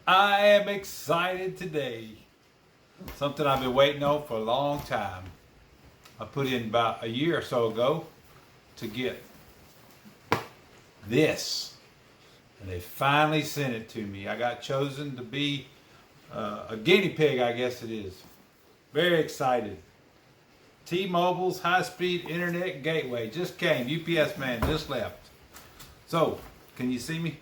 I am excited today. Something I've been waiting on for a long time. I put in about a year or so ago to get this. And they finally sent it to me. I got chosen to be a guinea pig, I guess it is. Very excited. T-Mobile's high-speed internet gateway just came. UPS man just left. So, can you see me?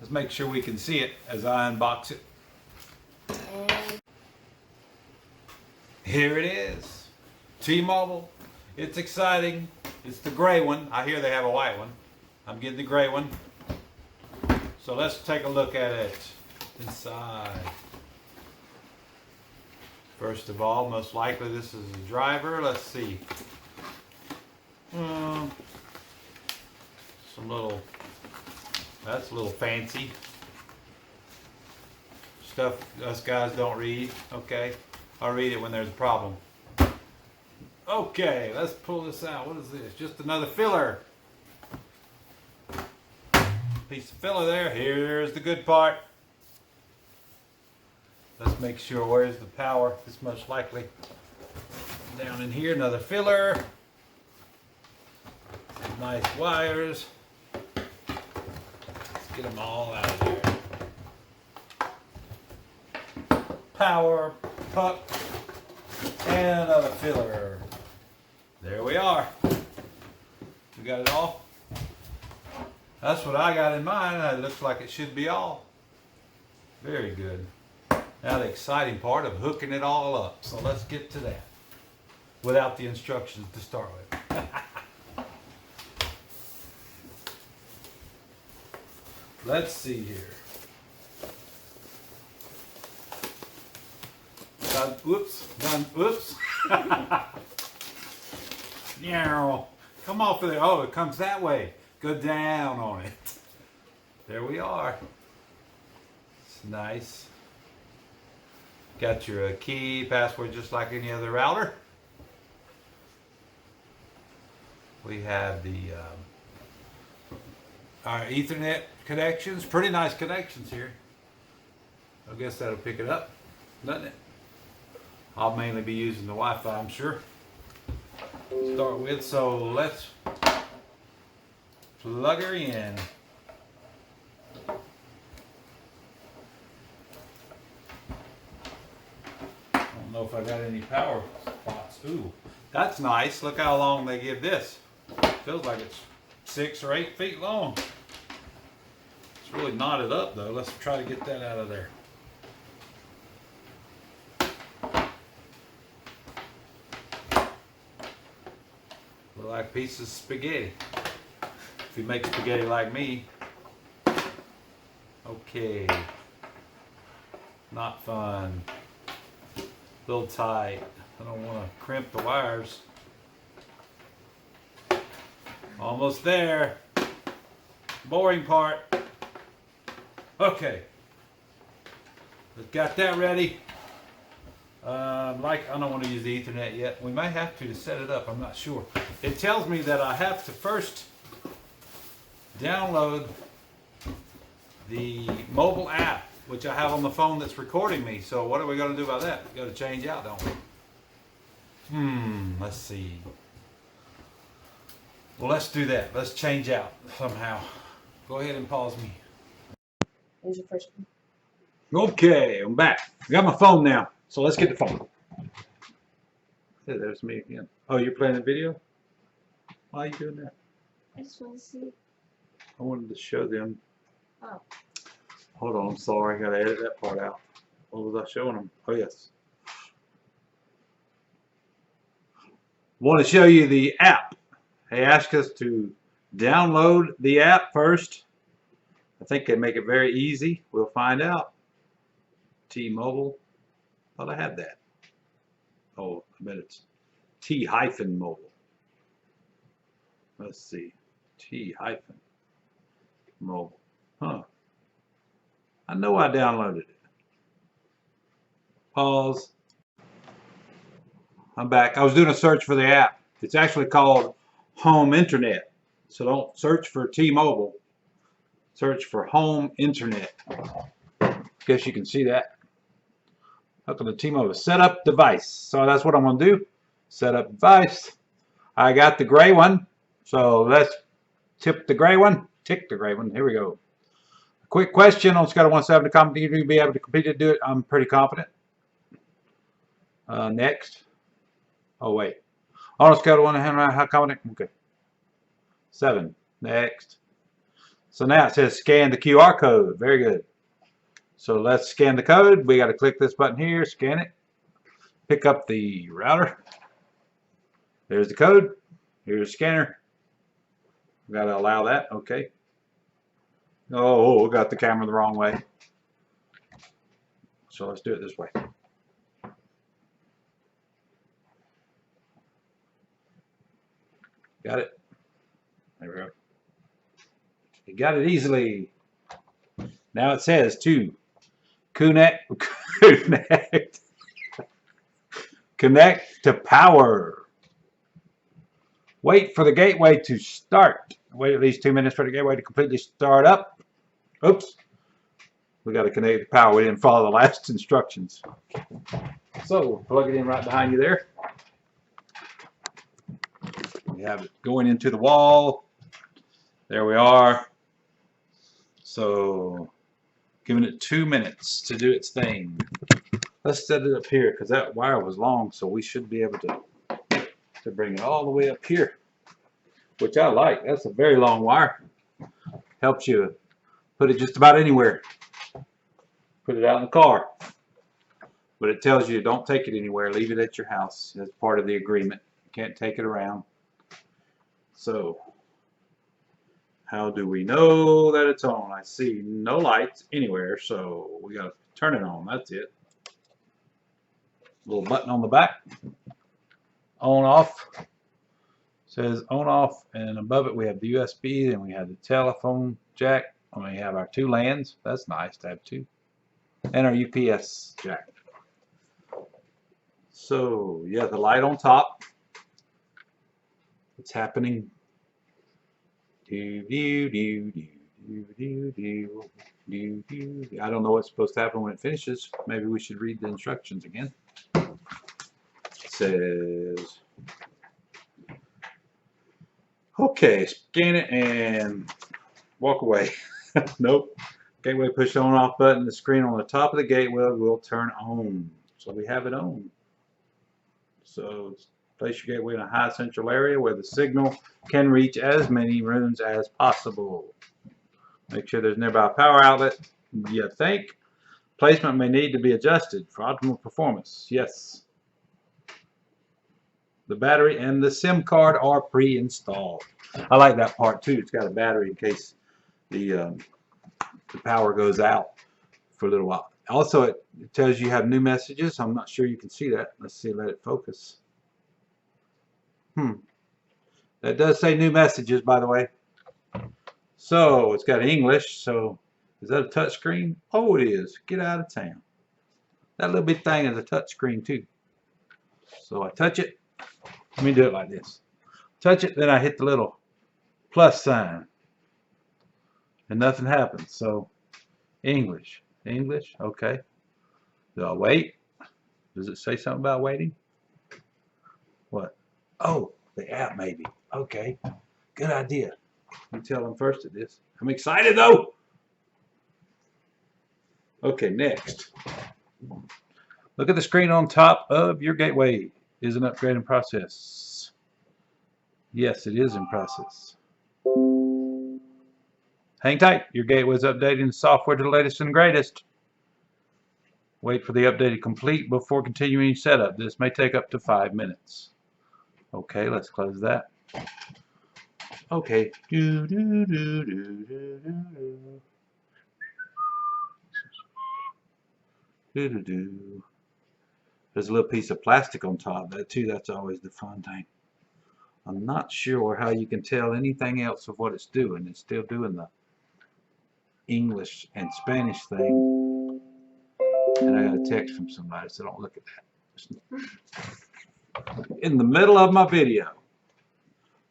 Let's make sure we can see it as I unbox it. Here it is. T-Mobile. It's exciting. It's the gray one. I hear they have a white one. I'm getting the gray one. So let's take a look at it inside. First of all, most likely this is the driver. Let's see. Some little, that's a little fancy stuff us guys don't read. Okay, I'll read it when there's a problem. Okay, let's pull this out. What is this? Just another filler. Piece of filler there. Here's the good part. Let's make sure where's the power. It's most likely down in here. Another filler. Some nice wires. Let's get them all out of here. Power, puck, and another filler. There we are. We got it all. That's what I got in mind. It looks like it should be all. Very good. Now the exciting part of hooking it all up. So let's get to that. Without the instructions to start with. Let's see here. Whoops. Now, come off of there. Oh, it comes that way. Go down on it. There we are. It's nice. Got your key, password, just like any other router. We have the our Ethernet connections. Pretty nice connections here. I guess that'll pick it up, doesn't it? I'll mainly be using the Wi-Fi, I'm sure. Start with, so let's plug her in. I don't know if I got any power spots. Ooh, that's nice. Look how long they give this. Feels like it's 6 or 8 feet long. It's really knotted up though. Let's try to get that out of there. Look like pieces of spaghetti. If you make spaghetti like me. Okay. Not fun. A little tight. I don't want to crimp the wires. Almost there. Boring part. Okay. We've got that ready. I don't want to use the Ethernet yet. We might have to set it up. I'm not sure. It tells me that I have to first download the mobile app, which I have on the phone that's recording me. So what are we going to do about that? We got to change out, don't we? Let's see. Well, let's do that. Let's change out somehow. Go ahead and pause me. Here's your first one. Okay, I'm back. I got my phone now, so let's get the phone. Hey, there's me again. Oh, you're playing the video? Why are you doing that? I just want to see. I wanted to show them. Oh. Hold on, I'm sorry. I gotta edit that part out. What was I showing them? Oh, yes. Want to show you the app. They asked us to download the app first. I think they make it very easy. We'll find out. T-Mobile. Thought I had that. Oh, I bet it's T-Mobile. Let's see. T-Mobile. Huh. I know I downloaded it. Pause. I'm back. I was doing a search for the app. It's actually called Home Internet. So don't search for T-Mobile. Search for Home Internet. Guess you can see that. Hook on the T-Mobile. Set up device. So that's what I'm going to do. Set up device. I got the gray one. So let's tip the gray one. Tick the gray one. Here we go. Quick question on a scale of 1 to 7 to complete. You be able to complete it, do it. I'm pretty confident. Next. Oh, wait. On a scale of 1 to 100, how confident? Okay. 7. Next. So now it says scan the QR code. Very good. So let's scan the code. We got to click this button here, scan it. Pick up the router. There's the code. Here's the scanner. We got to allow that. Okay. Oh, we got the camera the wrong way. So let's do it this way. Got it? There we go. You got it easily. Now it says to connect to power. Wait for the gateway to start. Wait at least 2 minutes for the gateway to completely start up. Oops. We got to connect to power. We didn't follow the last instructions. So plug it in right behind you there. We have it going into the wall. There we are. So giving it 2 minutes to do its thing. Let's set it up here because that wire was long, so we should be able to bring it all the way up here, which I like. That's a very long wire. Helps you put it just about anywhere. Put it out in the car. But it tells you don't take it anywhere. Leave it at your house. That's part of the agreement. You can't take it around. So how do we know that it's on? I see no lights anywhere, so we got to turn it on. That's it. Little button on the back. On off. Says on off, and above it we have the USB, and we have the telephone jack, and we have our 2 LANs. That's nice to have 2. And our UPS jack. So yeah, the light on top. What's happening? Do, do, do, do, do, do, do, do, do. I don't know what's supposed to happen when it finishes. Maybe we should read the instructions again. It says, okay, scan it and walk away. Nope. Gateway push on off button. The screen on the top of the gateway will turn on. So we have it on. So place your gateway in a high central area where the signal can reach as many rooms as possible. Make sure there's nearby a power outlet. You think? Placement may need to be adjusted for optimal performance. Yes. The battery and the SIM card are pre-installed. I like that part too. It's got a battery in case the power goes out for a little while. Also, it tells you have new messages. I'm not sure you can see that. Let's see, let it focus. That does say new messages, by the way. So it's got English. So is that a touch screen? Oh, it is. Get out of town. That little bit thing is a touch screen too. So I touch it. Let me do it like this. Touch it, then I hit the little plus sign. And nothing happens. So English. English. Okay. Do I wait? Does it say something about waiting? What? Oh, the app maybe. Okay. Good idea. You tell them first at this. I'm excited though. Okay, next. Look at the screen on top of your gateway. Is an upgrade in process? Yes, it is in process. Hang tight. Your gateway is updating the software to the latest and greatest. Wait for the update to complete before continuing setup. This may take up to 5 minutes. Okay, let's close that. Okay. There's a little piece of plastic on top. That too, that's always the fun thing. I'm not sure how you can tell anything else of what it's doing. It's still doing the English and Spanish thing. And I got a text from somebody, so don't look at that. In the middle of my video.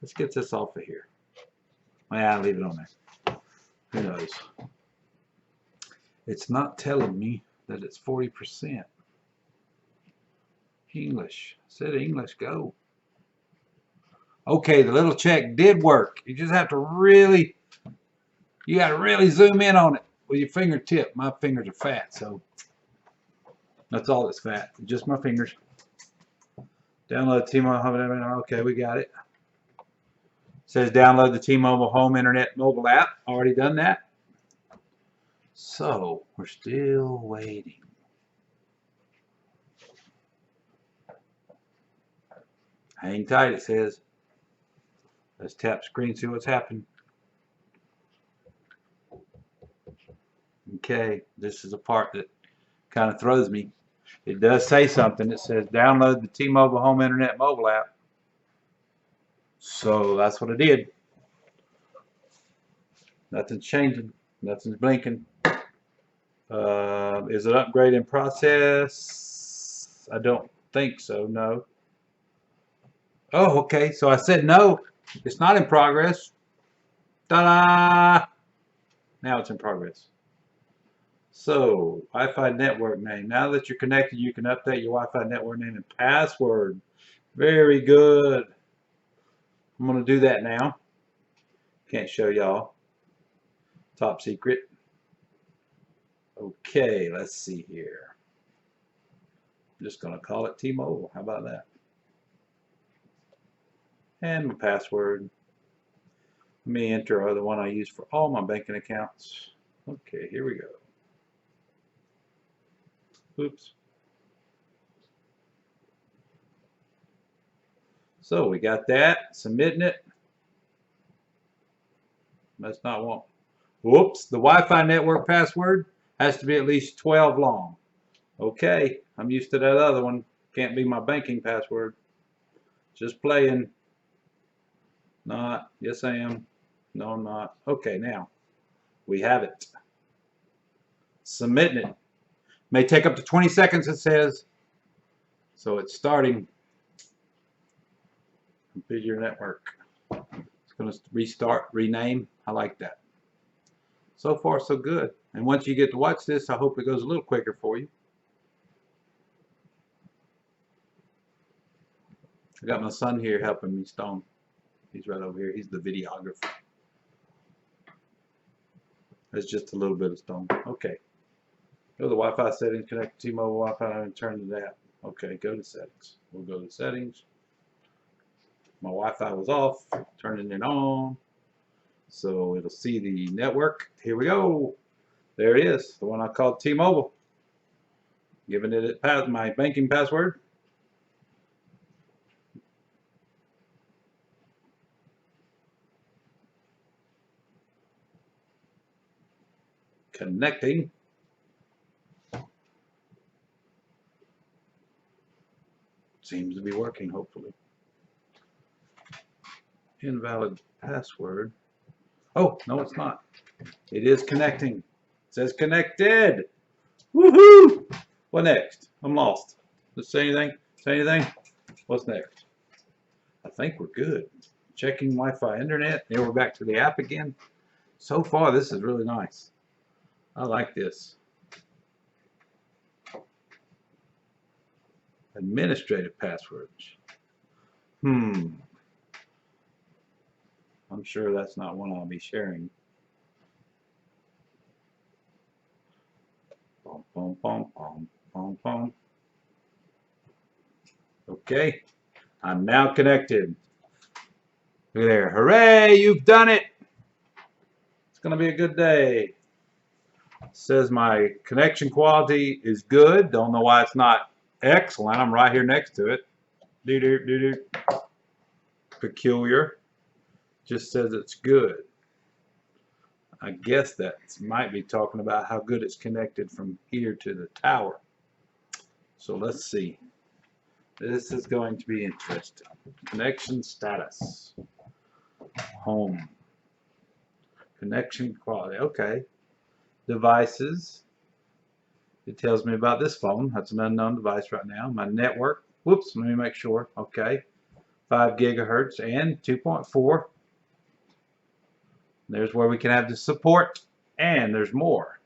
Let's get this off of here. I'll leave it on there. Who knows? It's not telling me that it's 40%. English. Said English, go. Okay, the little check did work. You just have to really, you got to really zoom in on it with your fingertip. My fingers are fat, so that's all that's fat. Just my fingers. Download T-Mobile. Okay, we got it. Says download the T-Mobile Home Internet mobile app. Already done that. So we're still waiting. Hang tight, it says. Let's tap screen, see what's happening. Okay, this is a part that kind of throws me. It does say something. It says download the T-Mobile Home Internet mobile app. So that's what I did. Nothing's changing. Nothing's blinking. Is it upgrade in process? I don't think so, no. Oh, okay. So I said no. It's not in progress. Ta-da! Now it's in progress. So, Wi-Fi network name. Now that you're connected, you can update your Wi-Fi network name and password. Very good. I'm going to do that now. Can't show y'all. Top secret. Okay, let's see here. I'm just going to call it T-Mobile. How about that? And my password. Let me enter the one I use for all my banking accounts. Okay, here we go. Oops. So we got that. Submitting it. That's not one. Whoops. The Wi-Fi network password has to be at least 12 long. Okay. I'm used to that other one. Can't be my banking password. Just playing. Not. Yes, I am. No, I'm not. Okay, now we have it. Submitting it. May take up to 20 seconds, it says. So it's starting. Configure network. It's going to restart, rename. I like that. So far, so good. And once you get to watch this, I hope it goes a little quicker for you. I got my son here helping me, Stone. He's right over here. He's the videographer. That's just a little bit of Stone. Okay. Go to the Wi-Fi settings, connect to T-Mobile Wi-Fi, and turn to that. Okay, go to settings. We'll go to settings. My Wi-Fi was off, turning it on. So it'll see the network. Here we go. There it is, the one I called T-Mobile. Giving it my banking password. Connecting. Seems to be working, hopefully. Invalid password. Oh, no, it's not. It is connecting. It says connected. Woohoo! What next? I'm lost. Let's say anything. Say anything. What's next? I think we're good. Checking Wi-Fi internet. Here we're back to the app again. So far, this is really nice. I like this. Administrative passwords. I'm sure that's not one I'll be sharing. Bum, bum, bum, bum, bum, bum. Okay, I'm now connected. Look there. Hooray, you've done it. It's going to be a good day. It says my connection quality is good. Don't know why it's not excellent. I'm right here next to it. Doo-doo. Peculiar. Just says it's good. I guess that might be talking about how good it's connected from here to the tower. So let's see. This is going to be interesting. Connection status. Home. Connection quality. Okay. Devices. It tells me about this phone. That's an unknown device right now. My network. Whoops. Let me make sure. Okay. 5 gigahertz and 2.4. There's where we can have the support. And there's more.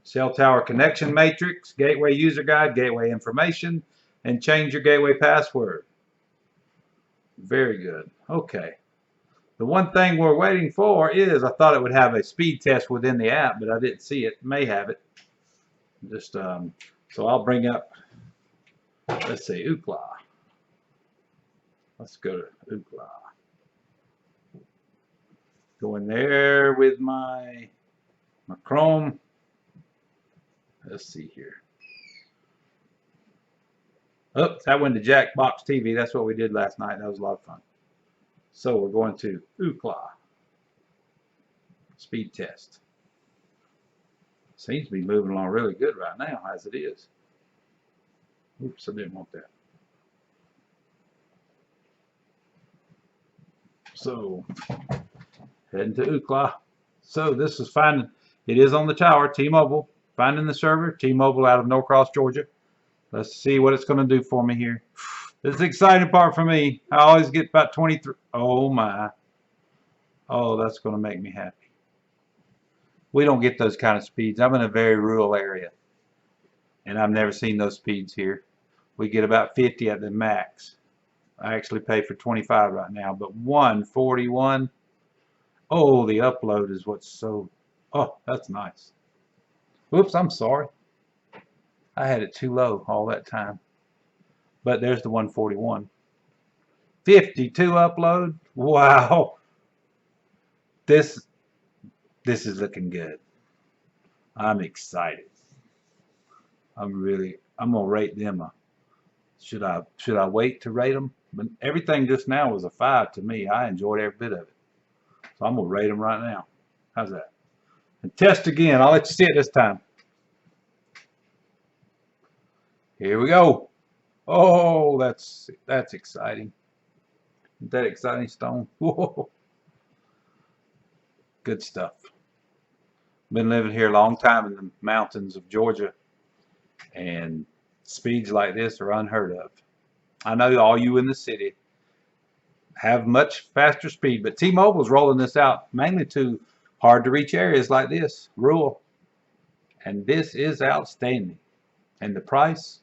cell tower connection matrix, gateway user guide, gateway information, and change your gateway password. Very good. Okay. The one thing we're waiting for is, I thought it would have a speed test within the app, but I didn't see it. It may have it. Just so I'll bring up, let's see, Ookla. Let's go to Ookla. Go in there with my Chrome. Let's see here. Oh, that went to Jackbox TV. That's what we did last night. That was a lot of fun. So we're going to Ookla. Speed test. Seems to be moving along really good right now, as it is. Oops, I didn't want that. So, heading to Ookla. So this is finding, it is on the tower, T-Mobile. Finding the server, T-Mobile out of Norcross, Georgia. Let's see what it's going to do for me here. This is the exciting part for me. I always get about 23. Oh my. Oh, that's going to make me happy. We don't get those kind of speeds. I'm in a very rural area, and I've never seen those speeds here. We get about 50 at the max. I actually pay for 25 right now, but 141. Oh, the upload is what's so. Oh, that's nice. Whoops, I'm sorry. I had it too low all that time. But there's the 141. 52 upload. Wow. This is looking good. I'm excited. I'm gonna rate them. Should I wait to rate them? But everything just now was a 5 to me. I enjoyed every bit of it. So I'm gonna rate them right now. How's that? And test again. I'll let you see it this time. Here we go. Oh, that's exciting. Isn't that exciting, Stone? Whoa. Good stuff. Been living here a long time in the mountains of Georgia, and speeds like this are unheard of. I know all you in the city have much faster speed, but T-Mobile's rolling this out mainly to hard to reach areas like this, rural. And this is outstanding. And the price,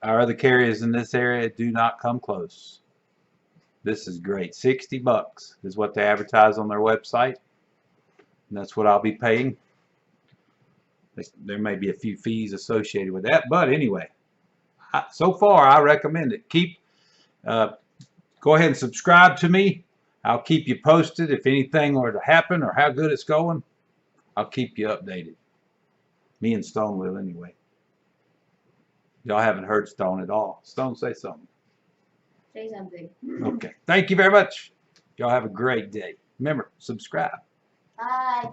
our other carriers in this area do not come close. This is great. 60 bucks is what they advertise on their website. And that's what I'll be paying. There may be a few fees associated with that, but anyway, so far I recommend it. Go ahead and subscribe to me. I'll keep you posted if anything were to happen or how good it's going. I'll keep you updated. Me and Stone will anyway. Y'all haven't heard Stone at all. Stone, say something. Say something. Okay. Thank you very much. Y'all have a great day. Remember, subscribe. Bye.